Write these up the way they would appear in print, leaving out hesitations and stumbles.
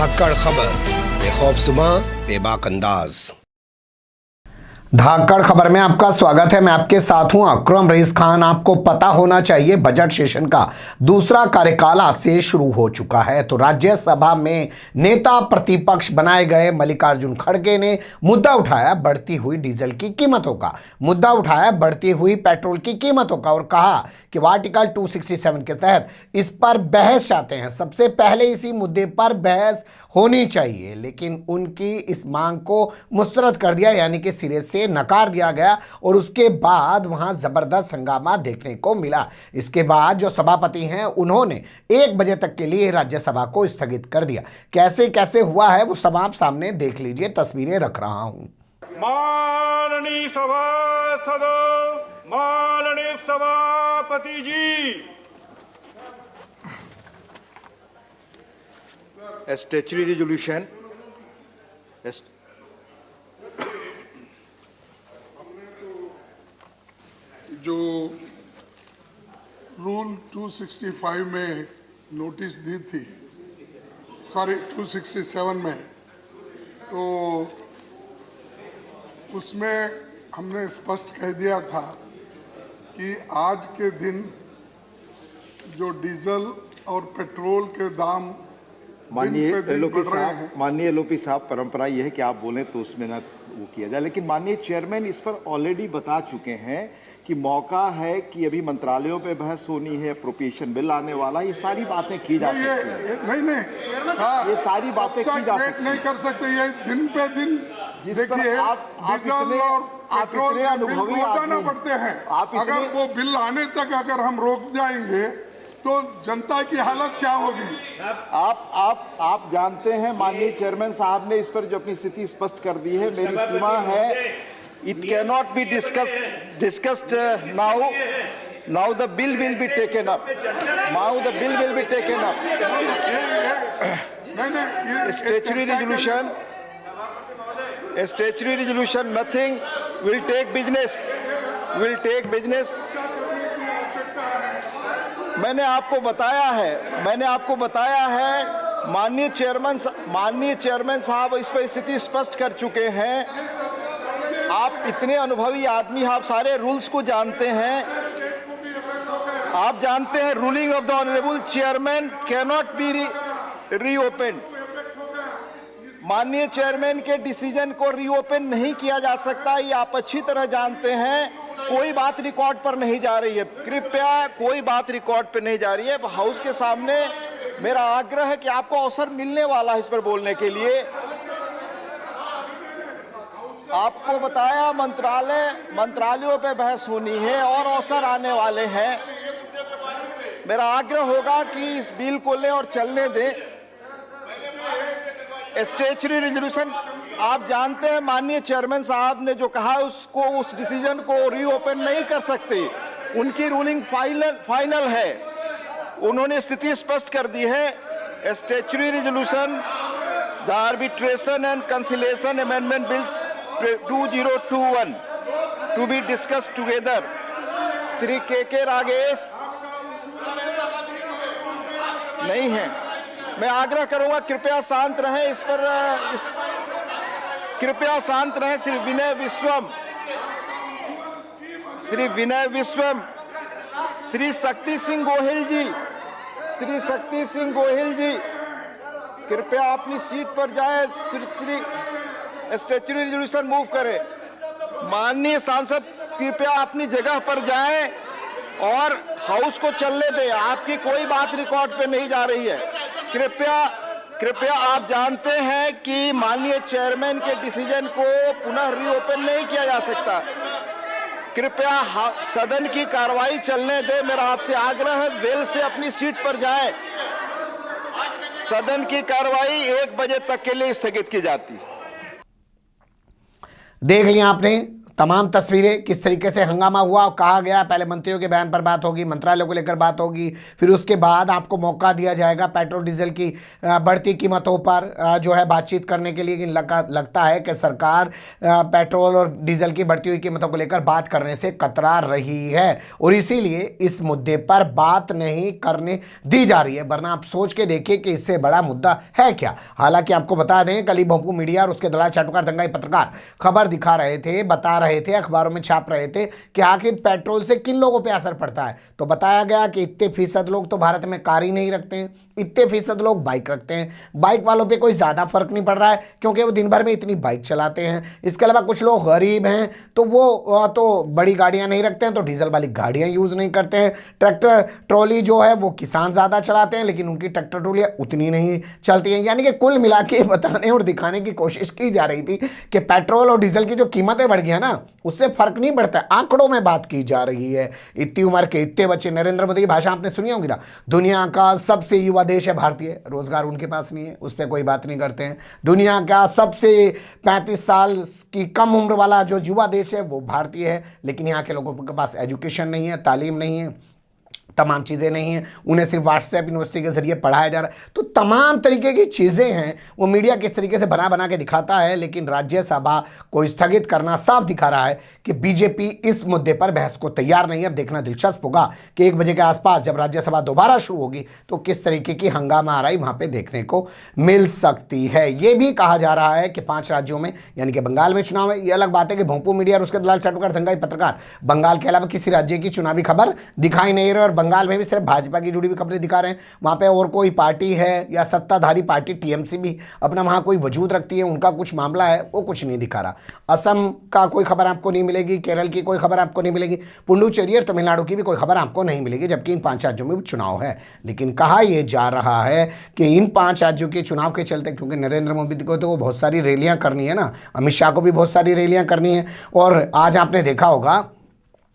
धाकड़ खबर, बेखौफसमा बेबाक अंदाज। धाकड़ खबर में आपका स्वागत है। मैं आपके साथ हूं अकरम रईस खान। आपको पता होना चाहिए बजट सेशन का दूसरा कार्यकाल आज से शुरू हो चुका है। तो राज्यसभा में नेता प्रतिपक्ष बनाए गए मल्लिकार्जुन खड़गे ने मुद्दा उठाया बढ़ती हुई डीजल की कीमतों का, मुद्दा उठाया बढ़ती हुई पेट्रोल की कीमतों का और कहा कि आर्टिकल 267 के तहत इस पर बहस चाहते हैं। सबसे पहले इसी मुद्दे पर बहस होनी चाहिए, लेकिन उनकी इस मांग को मुस्तरद कर दिया, यानी कि सिरे से नकार दिया गया और उसके बाद वहां जबरदस्त हंगामा देखने को मिला। इसके बाद जो सभापति हैं उन्होंने 1 बजे तक के लिए राज्यसभा को स्थगित कर दिया। कैसे कैसे हुआ है वो सब आप सामने देख लीजिए, तस्वीरें रख रहा हूं। माननीय सभासदों, माननीय सभापति जी, a statutory resolution जो रूल 265 में नोटिस दी थी, सॉरी 267 में, तो उसमें हमने स्पष्ट कह दिया था कि आज के दिन जो डीजल और पेट्रोल के दाम माननीय एलओपी साहब, परंपरा यह है कि आप बोलें तो उसमें ना वो किया जाए, लेकिन माननीय चेयरमैन इस पर ऑलरेडी बता चुके हैं कि मौका है कि अभी मंत्रालयों पे बहस होनी है, अप्रोप्रिएशन बिल आने वाला, ये सारी बातें की जा सकती हैं। नहीं, ये सारी बातें की जा सकती नहीं कर सकते। ये दिन पे दिन देखिए, डीजल और पेट्रोल के बिल रोजाना बढ़ते हैं। अगर वो बिल आने तक अगर हम रोक जाएंगे तो जनता की हालत क्या होगी? आप जानते हैं, माननीय चेयरमैन साहब ने इस पर जो अपनी स्थिति स्पष्ट कर दी है। मेरी सीमा है, it cannot be discussed now the bill will be taken up. Statutory resolution, nothing will take business. मैंने आपको बताया है, माननीय चेयरमैन साहब इस पर स्थिति स्पष्ट कर चुके हैं। आप इतने अनुभवी आदमी, आप सारे रूल्स को जानते हैं। आप जानते हैं ruling of the honourable chairman can not be reopen. माननीय चेयरमैन के डिसीजन को रीओपन नहीं किया जा सकता, ये आप अच्छी तरह जानते हैं। कोई बात रिकॉर्ड पर नहीं जा रही है, कृपया कोई बात रिकॉर्ड पर नहीं जा रही है। हाउस के सामने मेरा आग्रह है कि आपको अवसर मिलने वाला है इस पर बोलने के लिए। आपको बताया मंत्रालयों पे बहस होनी है और अवसर आने वाले हैं। मेरा आग्रह होगा कि इस बिल को लें और चलने दें। स्टैच्यूटरी रेजोल्यूशन, आप जानते हैं माननीय चेयरमैन साहब ने जो कहा उसको, उस डिसीजन को रीओपन नहीं कर सकते। उनकी रूलिंग फाइनल है, उन्होंने स्थिति स्पष्ट कर दी है। Statutory resolution, the arbitration and conciliation amendment bill 2021 to be discussed together. Shri के रागेश नहीं है। मैं आग्रह करूंगा कृपया शांत रहें, कृपया शांत रहें। श्री विनय विश्वम, श्री शक्ति सिंह गोहिल जी, कृपया अपनी सीट पर जाएं। श्री स्टैच्यूटरी रेजोल्यूशन मूव करें। माननीय सांसद कृपया अपनी जगह पर जाएं और हाउस को चलने दें। आपकी कोई बात रिकॉर्ड पे नहीं जा रही है। कृपया आप जानते हैं कि माननीय चेयरमैन के डिसीजन को पुनः रीओपन नहीं किया जा सकता। कृपया सदन की कार्रवाई चलने दें। मेरा आपसे आग्रह है, बेल से अपनी सीट पर जाएं। सदन की कार्रवाई 1 बजे तक के लिए स्थगित की जाती है। देख लिया आपने तमाम तस्वीरें किस तरीके से हंगामा हुआ, कहा गया पहले मंत्रियों के बयान पर बात होगी, मंत्रालयों को लेकर बात होगी, फिर उसके बाद आपको मौका दिया जाएगा पेट्रोल डीजल की बढ़ती कीमतों पर जो है बातचीत करने के लिए। लेकिन लगता है कि सरकार पेट्रोल और डीजल की बढ़ती हुई कीमतों को लेकर बात करने से कतरा रही है और इसीलिए इस मुद्दे पर बात नहीं करने दी जा रही है। वरना आप सोच के देखिए कि इससे बड़ा मुद्दा है क्या। हालांकि आपको बता दें, कल ही भोंपू मीडिया और उसके दलाल चाटुकार दंगाई पत्रकार खबर दिखा रहे थे, बता रहे थे, अखबारों में छाप रहे थे कि आखिर पेट्रोल से किन लोगों पे असर पड़ता है। तो बताया गया कि इतने फीसद लोग तो भारत में कार ही नहीं रखते हैं, इतने फीसद लोग बाइक रखते हैं। बाइक वालों पे कोई ज़्यादा फर्क नहीं पड़ रहा है क्योंकि वो दिन भर में इतनी बाइक चलाते हैं। इसके अलावा कुछ लोग गरीब हैं तो वो तो बड़ी गाड़ियां नहीं रखते हैं, तो डीजल वाली गाड़ियां यूज़ नहीं करते हैं। ट्रैक्टर ट्रॉली जो है वो किसान ज़्यादा चलाते हैं, लेकिन उनकी ट्रैक्टर ट्रॉलियाँ उतनी नहीं चलती हैं। यानी कि कुल मिला के बताने और दिखाने की कोशिश की जा रही थी कि पेट्रोल और डीजल की जो कीमतें बढ़ गई है ना, उससे फर्क नहीं पड़ता है। आंकड़ों में बात की जा रही है। इतनी उम्र के इतने बच्चे, नरेंद्र मोदी की भाषा आपने सुनी होगी ना, दुनिया का सबसे युवा देश है भारतीय, रोजगार उनके पास नहीं है, उस पर कोई बात नहीं करते हैं। दुनिया का सबसे 35 साल की कम उम्र वाला जो युवा देश है वो भारतीय है, लेकिन यहाँ के लोगों के पास एजुकेशन नहीं है, तालीम नहीं है, तमाम चीज़ें नहीं हैं, उन्हें सिर्फ व्हाट्सएप यूनिवर्सिटी के जरिए पढ़ाया जा रहा है। तो तमाम तरीके की चीज़ें हैं, वो मीडिया किस तरीके से बना बना के दिखाता है, लेकिन राज्यसभा को स्थगित करना साफ दिखा रहा है कि बीजेपी इस मुद्दे पर बहस को तैयार नहीं है। अब देखना दिलचस्प होगा कि 1 बजे के आसपास जब राज्यसभा दोबारा शुरू होगी तो किस तरीके की हंगामा आ रही वहाँ पर देखने को मिल सकती है। ये भी कहा जा रहा है कि 5 राज्यों में यानी कि बंगाल में चुनाव है। ये अलग बात है कि भोंपू मीडिया और उसके दलाल चाटुकार दंगाई पत्रकार बंगाल के अलावा किसी राज्य की चुनावी खबर दिखाई नहीं रहे और बंगाल में भी सिर्फ भाजपा की जुड़ी हुई खबरें दिखा रहे हैं। वहाँ पे और कोई पार्टी है या सत्ताधारी पार्टी टीएमसी भी अपना वहाँ कोई वजूद रखती है, उनका कुछ मामला है, वो कुछ नहीं दिखा रहा। असम का कोई खबर आपको नहीं मिलेगी, केरल की कोई खबर आपको नहीं मिलेगी, पुडुचेरी और तमिलनाडु की भी कोई खबर आपको नहीं मिलेगी, जबकि इन 5 राज्यों में भी चुनाव है। लेकिन कहा यह जा रहा है कि इन 5 राज्यों के चुनाव के चलते, क्योंकि नरेंद्र मोदी को तो बहुत सारी रैलियां करनी है ना, अमित शाह को भी बहुत सारी रैलियां करनी है। और आज आपने देखा होगा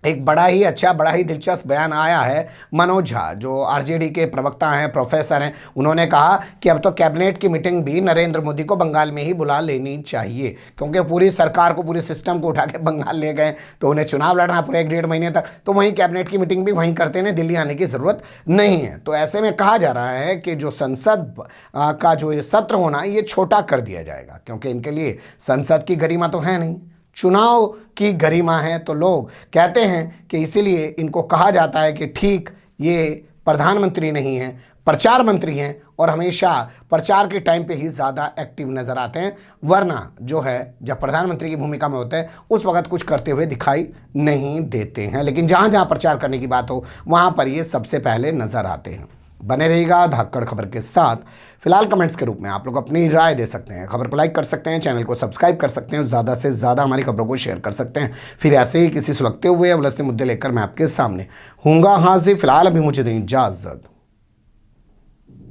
एक बड़ा ही अच्छा, बड़ा ही दिलचस्प बयान आया है मनोज झा, जो आरजेडी के प्रवक्ता हैं, प्रोफेसर हैं। उन्होंने कहा कि अब तो कैबिनेट की मीटिंग भी नरेंद्र मोदी को बंगाल में ही बुला लेनी चाहिए, क्योंकि पूरी सरकार को, पूरे सिस्टम को उठा के बंगाल ले गए तो उन्हें चुनाव लड़ना पूरे 1-1.5 महीने तक, तो वहीं कैबिनेट की मीटिंग भी वहीं करते हैं, दिल्ली आने की ज़रूरत नहीं है। तो ऐसे में कहा जा रहा है कि जो संसद का जो ये सत्र होना, ये छोटा कर दिया जाएगा, क्योंकि इनके लिए संसद की गरिमा तो है नहीं, चुनाव की गरिमा है। तो लोग कहते हैं कि इसीलिए इनको कहा जाता है कि ठीक, ये प्रधानमंत्री नहीं हैं, प्रचार मंत्री हैं और हमेशा प्रचार के टाइम पे ही ज़्यादा एक्टिव नज़र आते हैं, वरना जो है जब प्रधानमंत्री की भूमिका में होते हैं उस वक्त कुछ करते हुए दिखाई नहीं देते हैं। लेकिन जहाँ जहाँ प्रचार करने की बात हो वहाँ पर ये सबसे पहले नज़र आते हैं। बने रहिएगा धाकड़ खबर के साथ। फिलहाल कमेंट्स के रूप में आप लोग अपनी राय दे सकते हैं, खबर को लाइक कर सकते हैं, चैनल को सब्सक्राइब कर सकते हैं और ज़्यादा से ज़्यादा हमारी खबरों को शेयर कर सकते हैं। फिर ऐसे ही किसी सुलगते हुए या उलझते मुद्दे लेकर मैं आपके सामने हूँगा हाजिर। फिलहाल अभी मुझे दें इजाज़त।